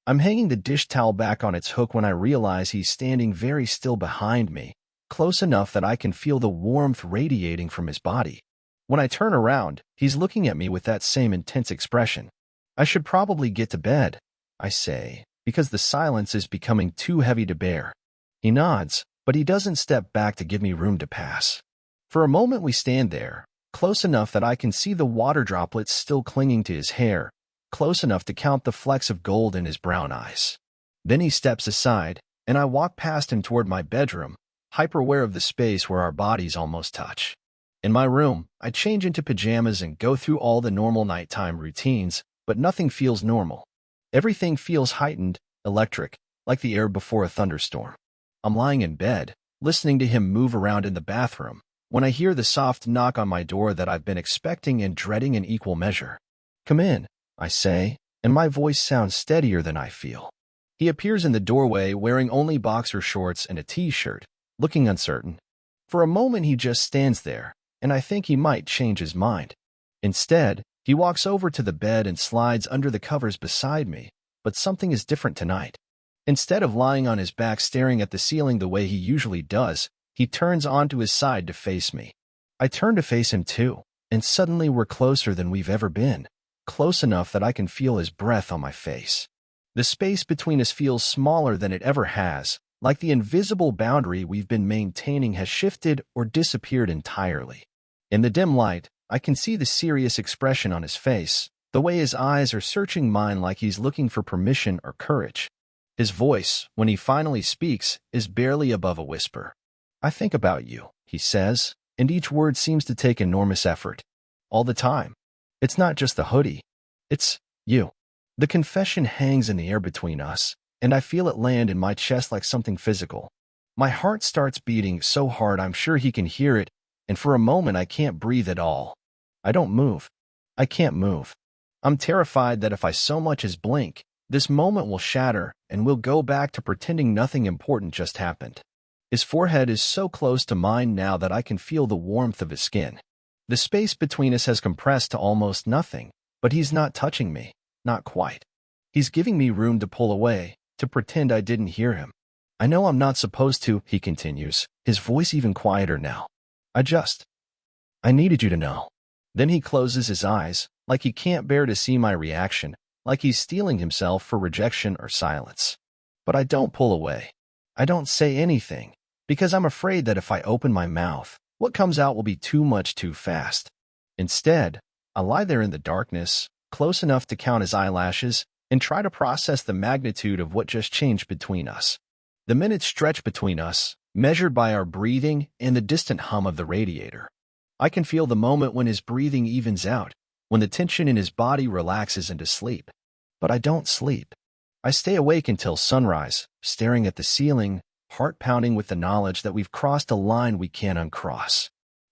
I'm hanging the dish towel back on its hook when I realize he's standing very still behind me, close enough that I can feel the warmth radiating from his body. When I turn around, he's looking at me with that same intense expression. "I should probably get to bed," I say, because the silence is becoming too heavy to bear. He nods, but he doesn't step back to give me room to pass. For a moment we stand there, close enough that I can see the water droplets still clinging to his hair, close enough to count the flecks of gold in his brown eyes. Then he steps aside, and I walk past him toward my bedroom, hyper-aware of the space where our bodies almost touch. In my room, I change into pajamas and go through all the normal nighttime routines, but nothing feels normal. Everything feels heightened, electric, like the air before a thunderstorm. I'm lying in bed, listening to him move around in the bathroom, when I hear the soft knock on my door that I've been expecting and dreading in equal measure. "Come in," I say, and my voice sounds steadier than I feel. He appears in the doorway wearing only boxer shorts and a t-shirt, looking uncertain. For a moment he just stands there, and I think he might change his mind. Instead, he walks over to the bed and slides under the covers beside me, but something is different tonight. Instead of lying on his back staring at the ceiling the way he usually does, he turns onto his side to face me. I turn to face him too, and suddenly we're closer than we've ever been, close enough that I can feel his breath on my face. The space between us feels smaller than it ever has, like the invisible boundary we've been maintaining has shifted or disappeared entirely. In the dim light, I can see the serious expression on his face, the way his eyes are searching mine like he's looking for permission or courage. His voice, when he finally speaks, is barely above a whisper. "I think about you," he says, and each word seems to take enormous effort. "All the time. It's not just the hoodie. It's you." The confession hangs in the air between us, and I feel it land in my chest like something physical. My heart starts beating so hard I'm sure he can hear it, and for a moment I can't breathe at all. I don't move. I can't move. I'm terrified that if I so much as blink, this moment will shatter and we'll go back to pretending nothing important just happened. His forehead is so close to mine now that I can feel the warmth of his skin. The space between us has compressed to almost nothing, but he's not touching me. Not quite. He's giving me room to pull away, to pretend I didn't hear him. "I know I'm not supposed to," he continues, his voice even quieter now. I needed you to know." Then he closes his eyes, like he can't bear to see my reaction, like he's steeling himself for rejection or silence. But I don't pull away. I don't say anything, because I'm afraid that if I open my mouth, what comes out will be too much too fast. Instead, I lie there in the darkness, close enough to count his eyelashes, and try to process the magnitude of what just changed between us. The minutes stretch between us, measured by our breathing and the distant hum of the radiator. I can feel the moment when his breathing evens out, when the tension in his body relaxes into sleep. But I don't sleep. I stay awake until sunrise, staring at the ceiling, heart pounding with the knowledge that we've crossed a line we can't uncross.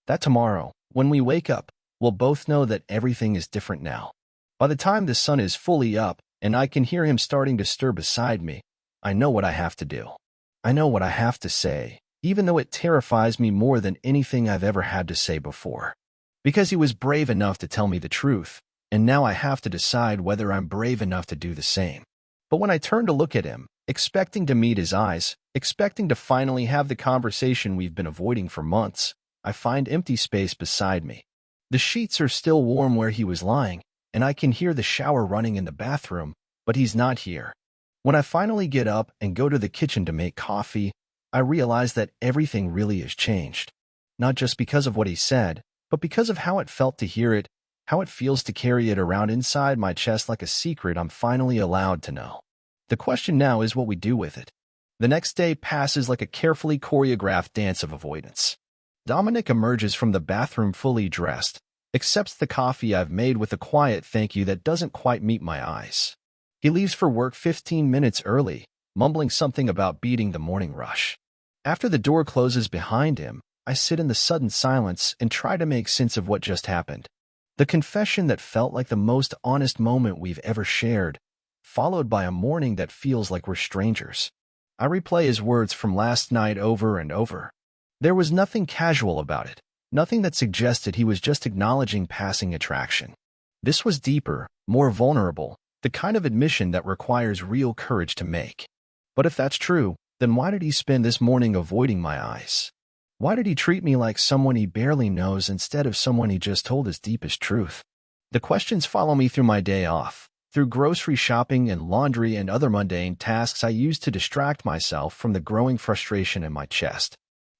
That tomorrow, when we wake up, we'll both know that everything is different now. By the time the sun is fully up and I can hear him starting to stir beside me, I know what I have to do. I know what I have to say, even though it terrifies me more than anything I've ever had to say before. Because he was brave enough to tell me the truth, and now I have to decide whether I'm brave enough to do the same. But when I turn to look at him, expecting to meet his eyes, expecting to finally have the conversation we've been avoiding for months, I find empty space beside me. The sheets are still warm where he was lying, and I can hear the shower running in the bathroom, but he's not here. When I finally get up and go to the kitchen to make coffee, I realize that everything really has changed. Not just because of what he said, but because of how it felt to hear it, how it feels to carry it around inside my chest like a secret I'm finally allowed to know. The question now is what we do with it. The next day passes like a carefully choreographed dance of avoidance. Dominic emerges from the bathroom fully dressed, accepts the coffee I've made with a quiet thank you that doesn't quite meet my eyes. He leaves for work 15 minutes early, mumbling something about beating the morning rush. After the door closes behind him, I sit in the sudden silence and try to make sense of what just happened. The confession that felt like the most honest moment we've ever shared, followed by a morning that feels like we're strangers. I replay his words from last night over and over. There was nothing casual about it, nothing that suggested he was just acknowledging passing attraction. This was deeper, more vulnerable, the kind of admission that requires real courage to make. But if that's true, then why did he spend this morning avoiding my eyes? Why did he treat me like someone he barely knows instead of someone he just told his deepest truth? The questions follow me through my day off, through grocery shopping and laundry and other mundane tasks I use to distract myself from the growing frustration in my chest.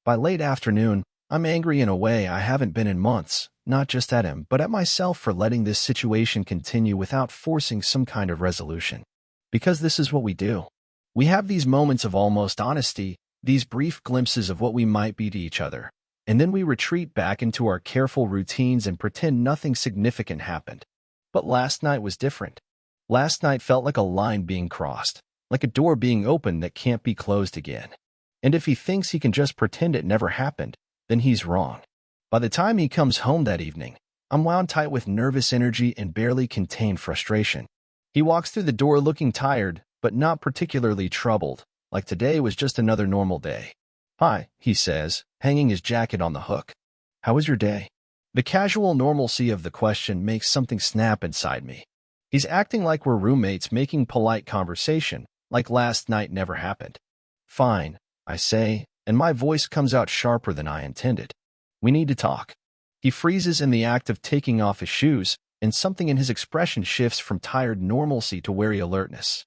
By late afternoon, I'm angry in a way I haven't been in months, not just at him, but at myself for letting this situation continue without forcing some kind of resolution. Because this is what we do. We have these moments of almost honesty, these brief glimpses of what we might be to each other, and then we retreat back into our careful routines and pretend nothing significant happened. But last night was different. Last night felt like a line being crossed, like a door being opened that can't be closed again. And if he thinks he can just pretend it never happened, then he's wrong. By the time he comes home that evening, I'm wound tight with nervous energy and barely contained frustration. He walks through the door looking tired, but not particularly troubled, like today was just another normal day. "Hi," he says, hanging his jacket on the hook. "How was your day?" The casual normalcy of the question makes something snap inside me. He's acting like we're roommates making polite conversation, like last night never happened. "Fine," I say, and my voice comes out sharper than I intended. "We need to talk." He freezes in the act of taking off his shoes, and something in his expression shifts from tired normalcy to wary alertness.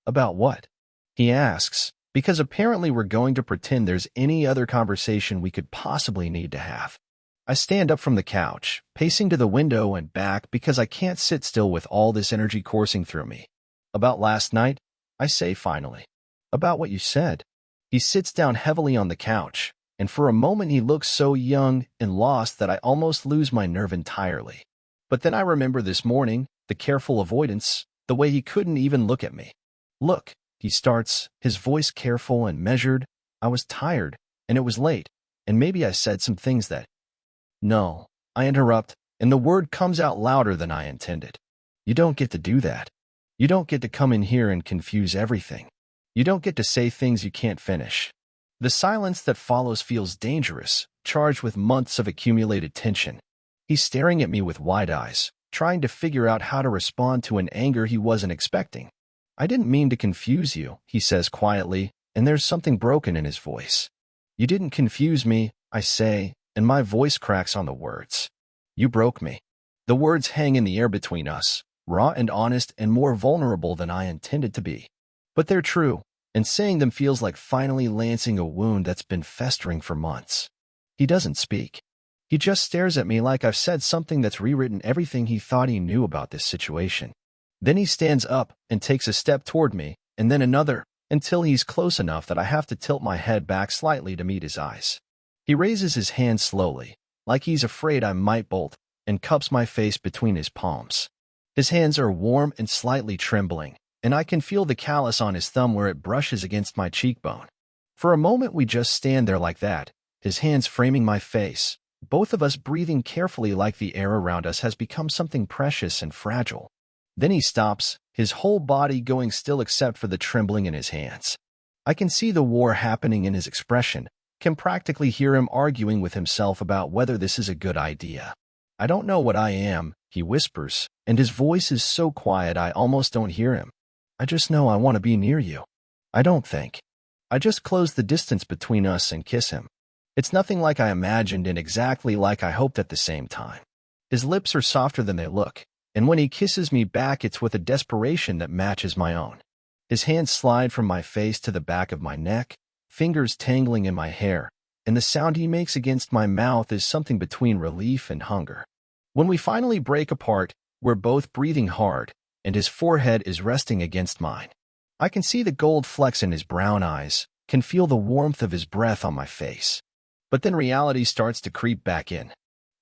"About what?" he asks, because apparently we're going to pretend there's any other conversation we could possibly need to have. I stand up from the couch, pacing to the window and back because I can't sit still with all this energy coursing through me. "About last night," I say finally. "About what you said." He sits down heavily on the couch, and for a moment he looks so young and lost that I almost lose my nerve entirely. But then I remember this morning, the careful avoidance, the way he couldn't even look at me. "Look," he starts, his voice careful and measured. "I was tired, and it was late, and maybe I said some things that—" "No," I interrupt, and the word comes out louder than I intended. "You don't get to do that. You don't get to come in here and confuse everything. You don't get to say things you can't finish." The silence that follows feels dangerous, charged with months of accumulated tension. He's staring at me with wide eyes, trying to figure out how to respond to an anger he wasn't expecting. "I didn't mean to confuse you," he says quietly, and there's something broken in his voice. "You didn't confuse me," I say, and my voice cracks on the words. "You broke me." The words hang in the air between us, raw and honest and more vulnerable than I intended to be. But they're true, and saying them feels like finally lancing a wound that's been festering for months. He doesn't speak. He just stares at me like I've said something that's rewritten everything he thought he knew about this situation. Then he stands up and takes a step toward me, and then another, until he's close enough that I have to tilt my head back slightly to meet his eyes. He raises his hand slowly, like he's afraid I might bolt, and cups my face between his palms. His hands are warm and slightly trembling, and I can feel the callus on his thumb where it brushes against my cheekbone. For a moment we just stand there like that, his hands framing my face, both of us breathing carefully like the air around us has become something precious and fragile. Then he stops, his whole body going still except for the trembling in his hands. I can see the war happening in his expression, can practically hear him arguing with himself about whether this is a good idea. "I don't know what I am," he whispers, and his voice is so quiet I almost don't hear him. "I just know I want to be near you." I don't think. I just close the distance between us and kiss him. It's nothing like I imagined and exactly like I hoped at the same time. His lips are softer than they look, and when he kisses me back it's with a desperation that matches my own. His hands slide from my face to the back of my neck, fingers tangling in my hair, and the sound he makes against my mouth is something between relief and hunger. When we finally break apart, we're both breathing hard, and his forehead is resting against mine. I can see the gold flecks in his brown eyes, can feel the warmth of his breath on my face. But then reality starts to creep back in.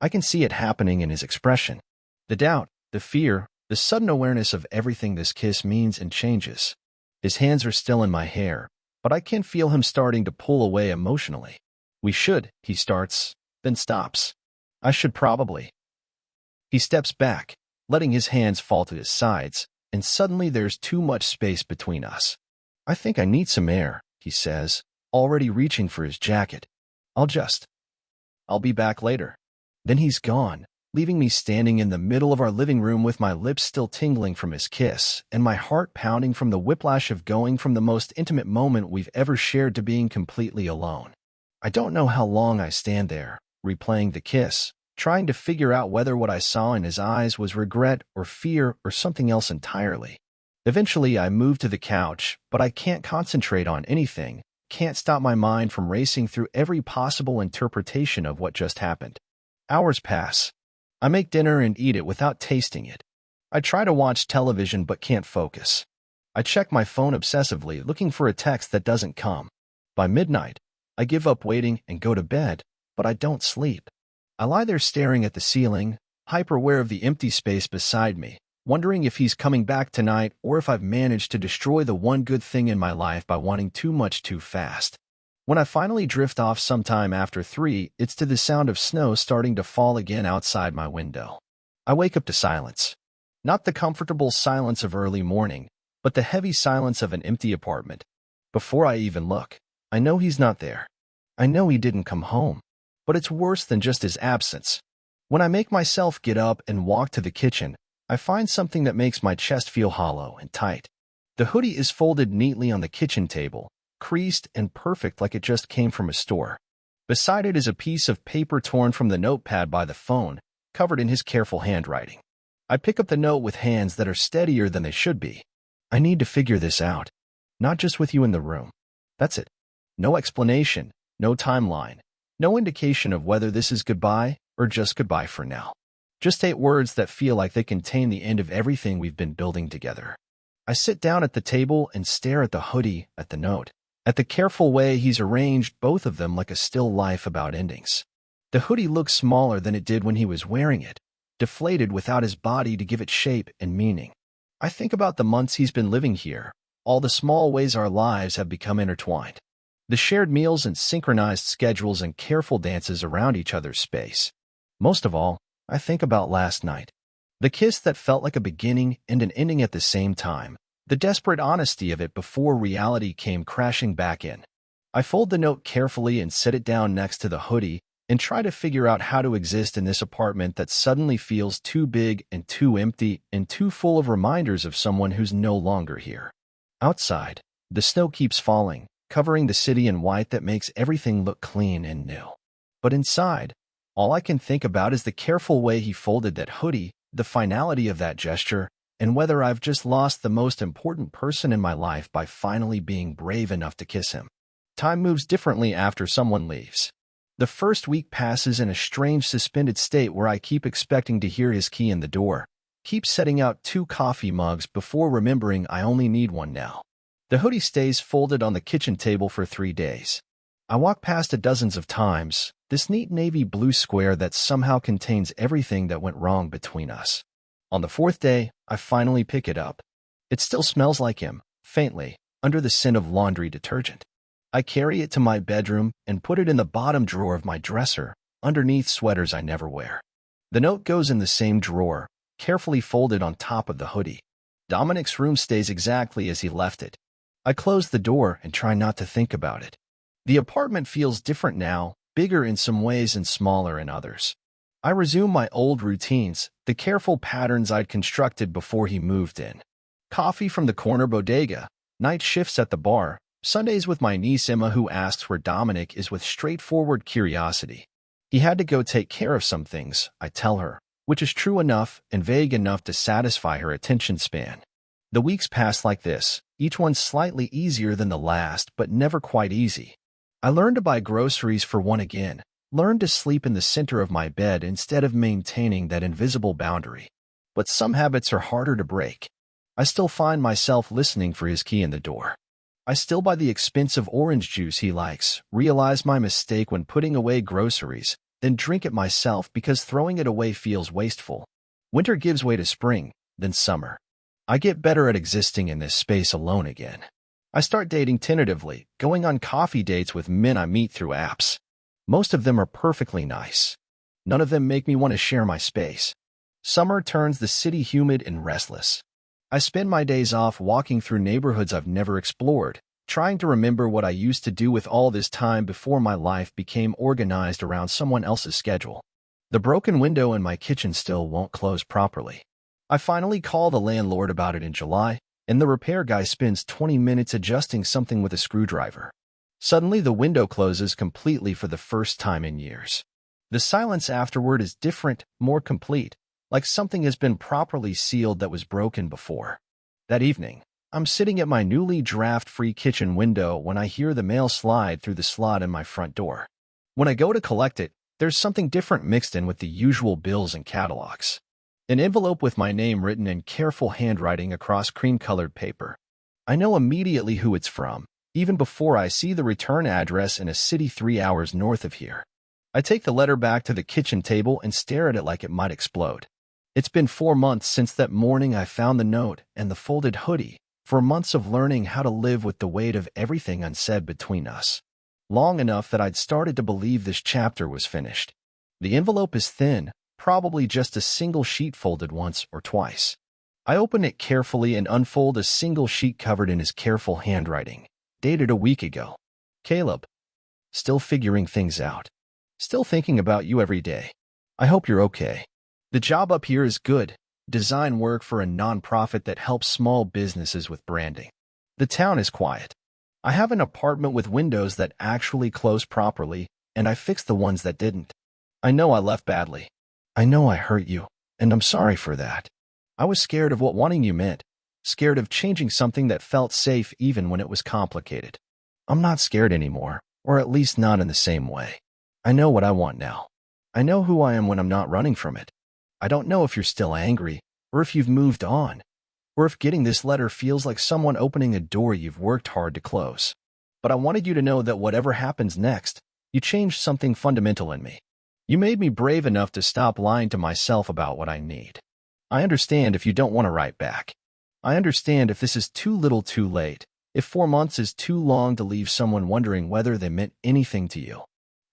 I can see it happening in his expression. The doubt, the fear, the sudden awareness of everything this kiss means and changes. His hands are still in my hair, but I can feel him starting to pull away emotionally. "We should," he starts, then stops. "I should probably." He steps back, letting his hands fall to his sides, and suddenly there's too much space between us. "I think I need some air," he says, already reaching for his jacket. I'll be back later." Then he's gone, leaving me standing in the middle of our living room with my lips still tingling from his kiss and my heart pounding from the whiplash of going from the most intimate moment we've ever shared to being completely alone. I don't know how long I stand there, replaying the kiss, trying to figure out whether what I saw in his eyes was regret or fear or something else entirely. Eventually, I move to the couch, but I can't concentrate on anything, can't stop my mind from racing through every possible interpretation of what just happened. Hours pass. I make dinner and eat it without tasting it. I try to watch television but can't focus. I check my phone obsessively, looking for a text that doesn't come. By midnight, I give up waiting and go to bed, but I don't sleep. I lie there staring at the ceiling, hyper-aware of the empty space beside me, wondering if he's coming back tonight or if I've managed to destroy the one good thing in my life by wanting too much too fast. When I finally drift off sometime after 3, it's to the sound of snow starting to fall again outside my window. I wake up to silence. Not the comfortable silence of early morning, but the heavy silence of an empty apartment. Before I even look, I know he's not there. I know he didn't come home. But it's worse than just his absence. When I make myself get up and walk to the kitchen, I find something that makes my chest feel hollow and tight. The hoodie is folded neatly on the kitchen table, creased and perfect like it just came from a store. Beside it is a piece of paper torn from the notepad by the phone, covered in his careful handwriting. I pick up the note with hands that are steadier than they should be. "I need to figure this out. Not just with you in the room. That's it. No explanation, no timeline, no indication of whether this is goodbye or just goodbye for now. Just 8 words that feel like they contain the end of everything we've been building together." I sit down at the table and stare at the hoodie, at the note, at the careful way he's arranged both of them like a still life about endings. The hoodie looks smaller than it did when he was wearing it, deflated without his body to give it shape and meaning. I think about the months he's been living here, all the small ways our lives have become intertwined. The shared meals and synchronized schedules and careful dances around each other's space. Most of all, I think about last night. The kiss that felt like a beginning and an ending at the same time. The desperate honesty of it before reality came crashing back in. I fold the note carefully and set it down next to the hoodie and try to figure out how to exist in this apartment that suddenly feels too big and too empty and too full of reminders of someone who's no longer here. Outside, the snow keeps falling, covering the city in white that makes everything look clean and new. But inside, all I can think about is the careful way he folded that hoodie, the finality of that gesture, and whether I've just lost the most important person in my life by finally being brave enough to kiss him. Time moves differently after someone leaves. The first week passes in a strange suspended state where I keep expecting to hear his key in the door, keep setting out 2 coffee mugs before remembering I only need one now. The hoodie stays folded on the kitchen table for 3 days. I walk past it dozens of times, this neat navy blue square that somehow contains everything that went wrong between us. On the 4th day, I finally pick it up. It still smells like him, faintly, under the scent of laundry detergent. I carry it to my bedroom and put it in the bottom drawer of my dresser, underneath sweaters I never wear. The note goes in the same drawer, carefully folded on top of the hoodie. Dominic's room stays exactly as he left it. I close the door and try not to think about it. The apartment feels different now, bigger in some ways and smaller in others. I resume my old routines, the careful patterns I'd constructed before he moved in. Coffee from the corner bodega, night shifts at the bar, Sundays with my niece Emma who asks where Dominic is with straightforward curiosity. He had to go take care of some things, I tell her, which is true enough and vague enough to satisfy her attention span. The weeks pass like this, each one slightly easier than the last, but never quite easy. I learned to buy groceries for one again, learned to sleep in the center of my bed instead of maintaining that invisible boundary. But some habits are harder to break. I still find myself listening for his key in the door. I still buy the expensive orange juice he likes, realize my mistake when putting away groceries, then drink it myself because throwing it away feels wasteful. Winter gives way to spring, then summer. I get better at existing in this space alone again. I start dating tentatively, going on coffee dates with men I meet through apps. Most of them are perfectly nice. None of them make me want to share my space. Summer turns the city humid and restless. I spend my days off walking through neighborhoods I've never explored, trying to remember what I used to do with all this time before my life became organized around someone else's schedule. The broken window in my kitchen still won't close properly. I finally call the landlord about it in July, and the repair guy spends 20 minutes adjusting something with a screwdriver. Suddenly, the window closes completely for the first time in years. The silence afterward is different, more complete, like something has been properly sealed that was broken before. That evening, I'm sitting at my newly draft-free kitchen window when I hear the mail slide through the slot in my front door. When I go to collect it, there's something different mixed in with the usual bills and catalogs. An envelope with my name written in careful handwriting across cream-colored paper. I know immediately who it's from, even before I see the return address in a city 3 hours north of here. I take the letter back to the kitchen table and stare at it like it might explode. It's been 4 months since that morning I found the note and the folded hoodie, 4 months of learning how to live with the weight of everything unsaid between us. Long enough that I'd started to believe this chapter was finished. The envelope is thin, probably just a single sheet folded once or twice. I open it carefully and unfold a single sheet covered in his careful handwriting, dated a week ago. Caleb. Still figuring things out. Still thinking about you every day. I hope you're okay. The job up here is good. Design work for a nonprofit that helps small businesses with branding. The town is quiet. I have an apartment with windows that actually close properly, and I fixed the ones that didn't. I know I left badly. I know I hurt you, and I'm sorry for that. I was scared of what wanting you meant, scared of changing something that felt safe even when it was complicated. I'm not scared anymore, or at least not in the same way. I know what I want now. I know who I am when I'm not running from it. I don't know if you're still angry, or if you've moved on, or if getting this letter feels like someone opening a door you've worked hard to close. But I wanted you to know that whatever happens next, you changed something fundamental in me. You made me brave enough to stop lying to myself about what I need. I understand if you don't want to write back. I understand if this is too little too late, if 4 months is too long to leave someone wondering whether they meant anything to you.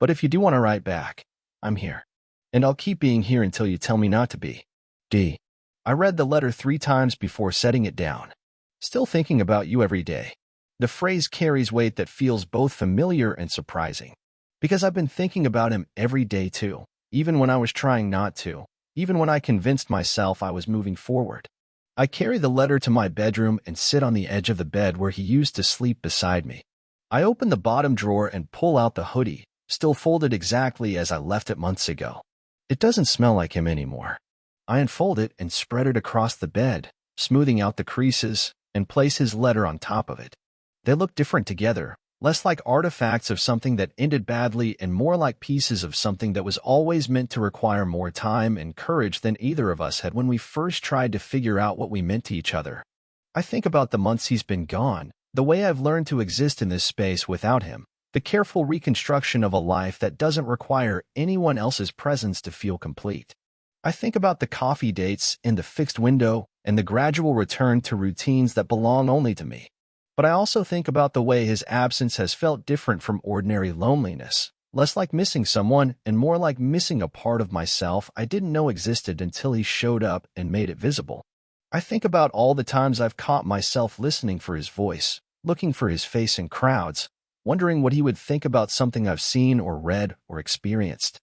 But if you do want to write back, I'm here. And I'll keep being here until you tell me not to be. D. I read the letter 3 times before setting it down. Still thinking about you every day. The phrase carries weight that feels both familiar and surprising. Because I've been thinking about him every day too, even when I was trying not to, even when I convinced myself I was moving forward. I carry the letter to my bedroom and sit on the edge of the bed where he used to sleep beside me. I open the bottom drawer and pull out the hoodie, still folded exactly as I left it months ago. It doesn't smell like him anymore. I unfold it and spread it across the bed, smoothing out the creases, and place his letter on top of it. They look different together, less like artifacts of something that ended badly and more like pieces of something that was always meant to require more time and courage than either of us had when we first tried to figure out what we meant to each other. I think about the months he's been gone, The way I've learned to exist in this space without him, the careful reconstruction of a life that doesn't require anyone else's presence to feel complete. I think about the coffee dates in the fixed window and the gradual return to routines that belong only to me. But I also think about the way his absence has felt different from ordinary loneliness, less like missing someone and more like missing a part of myself I didn't know existed until he showed up and made it visible. I think about all the times I've caught myself listening for his voice, looking for his face in crowds, wondering what he would think about something I've seen or read or experienced.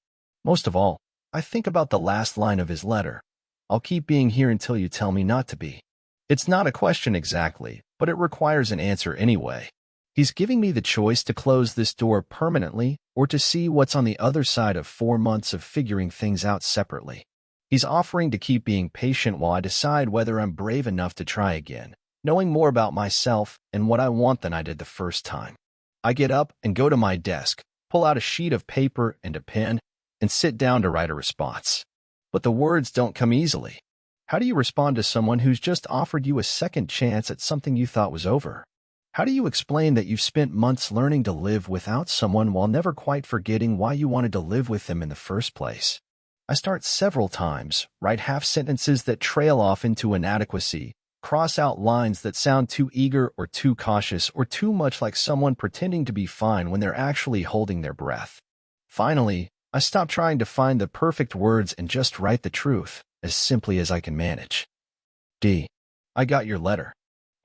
Most of all, I think about the last line of his letter. I'll keep being here until you tell me not to be. It's not a question exactly, but it requires an answer anyway. He's giving me the choice to close this door permanently or to see what's on the other side of 4 months of figuring things out separately. He's offering to keep being patient while I decide whether I'm brave enough to try again, knowing more about myself and what I want than I did the first time. I get up and go to my desk, pull out a sheet of paper and a pen, and sit down to write a response. But the words don't come easily. How do you respond to someone who's just offered you a second chance at something you thought was over? How do you explain that you've spent months learning to live without someone while never quite forgetting why you wanted to live with them in the first place? I start several times, write half sentences that trail off into inadequacy, cross out lines that sound too eager or too cautious or too much like someone pretending to be fine when they're actually holding their breath. Finally, I stop trying to find the perfect words and just write the truth, as simply as I can manage. D. I got your letter.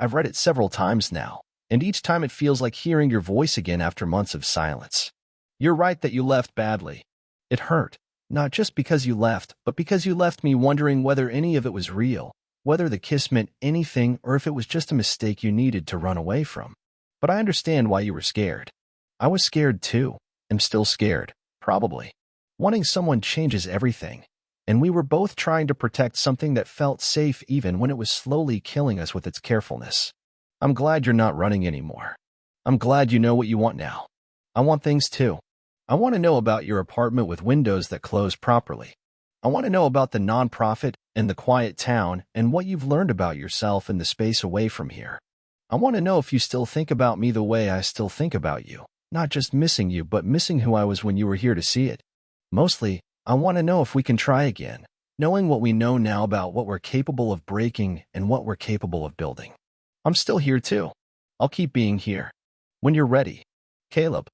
I've read it several times now, and each time it feels like hearing your voice again after months of silence. You're right that you left badly. It hurt, not just because you left, but because you left me wondering whether any of it was real, whether the kiss meant anything or if it was just a mistake you needed to run away from. But I understand why you were scared. I was scared too, am still scared, probably. Wanting someone changes everything. And we were both trying to protect something that felt safe even when it was slowly killing us with its carefulness. I'm glad you're not running anymore. I'm glad you know what you want now. I want things too. I want to know about your apartment with windows that close properly. I want to know about the nonprofit and the quiet town and what you've learned about yourself in the space away from here. I want to know if you still think about me the way I still think about you, not just missing you, but missing who I was when you were here to see it. Mostly, I want to know if we can try again, knowing what we know now about what we're capable of breaking and what we're capable of building. I'm still here too. I'll keep being here. When you're ready. Caleb.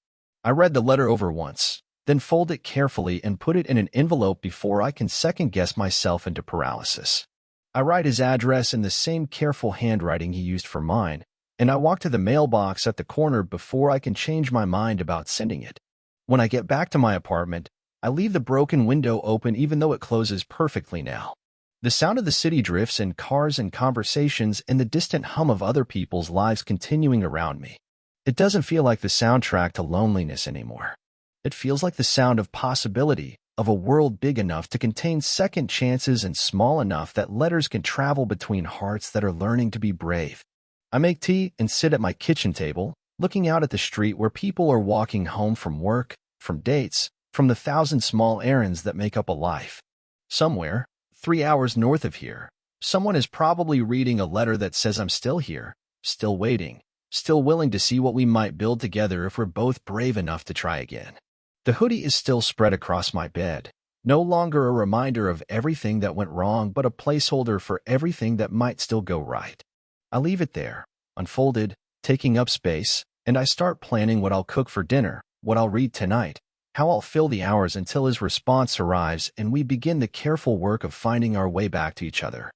I read the letter over once, then fold it carefully and put it in an envelope before I can second-guess myself into paralysis. I write his address in the same careful handwriting he used for mine, and I walk to the mailbox at the corner before I can change my mind about sending it. When I get back to my apartment, I leave the broken window open even though it closes perfectly now. The sound of the city drifts in cars and conversations and the distant hum of other people's lives continuing around me. It doesn't feel like the soundtrack to loneliness anymore. It feels like the sound of possibility, of a world big enough to contain second chances and small enough that letters can travel between hearts that are learning to be brave. I make tea and sit at my kitchen table, looking out at the street where people are walking home from work, from dates, from the 1,000 small errands that make up a life. Somewhere, 3 hours north of here, someone is probably reading a letter that says I'm still here, still waiting, still willing to see what we might build together if we're both brave enough to try again. The hoodie is still spread across my bed, no longer a reminder of everything that went wrong, but a placeholder for everything that might still go right. I leave it there, unfolded, taking up space, and I start planning what I'll cook for dinner, what I'll read tonight, how I'll fill the hours until his response arrives and we begin the careful work of finding our way back to each other.